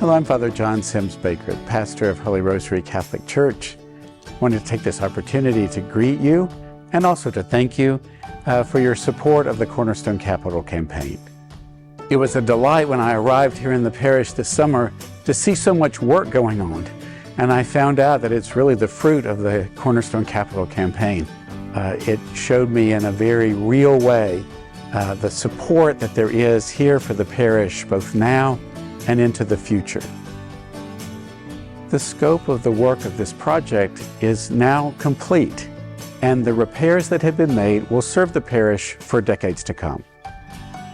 Hello, I'm Father John Sims Baker, pastor of Holy Rosary Catholic Church. I wanted to take this opportunity to greet you and also to thank you for your support of the Cornerstone Capital Campaign. It was a delight when I arrived here in the parish this summer to see so much work going on, and I found out that it's really the fruit of the Cornerstone Capital Campaign. It showed me in a very real way the support that there is here for the parish, both now and into the future. The scope of the work of this project is now complete, and the repairs that have been made will serve the parish for decades to come.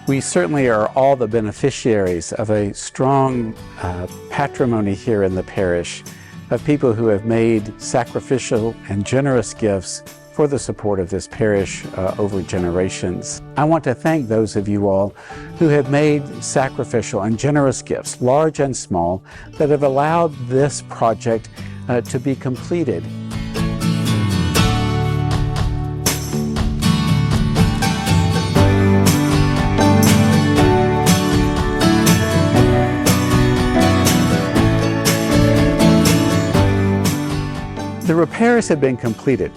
We certainly are all the beneficiaries of a strong patrimony here in the parish of people who have made sacrificial and generous gifts for the support of this parish over generations. I want to thank those of you all who have made sacrificial and generous gifts, large and small, that have allowed this project to be completed. The repairs have been completed,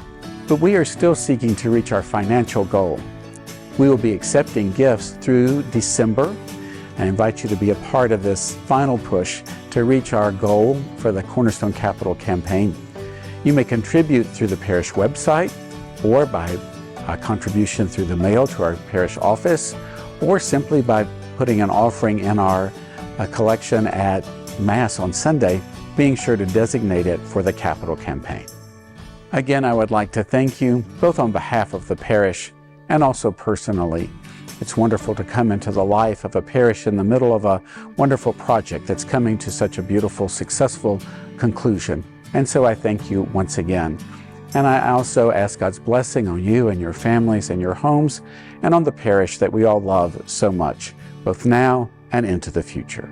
but we are still seeking to reach our financial goal. We will be accepting gifts through December. I invite you to be a part of this final push to reach our goal for the Cornerstone Capital Campaign. You may contribute through the parish website, or by a contribution through the mail to our parish office, or simply by putting an offering in our collection at Mass on Sunday, being sure to designate it for the Capital Campaign. Again, I would like to thank you, both on behalf of the parish and also personally. It's wonderful to come into the life of a parish in the middle of a wonderful project that's coming to such a beautiful, successful conclusion. And so I thank you once again. And I also ask God's blessing on you and your families and your homes and on the parish that we all love so much, both now and into the future.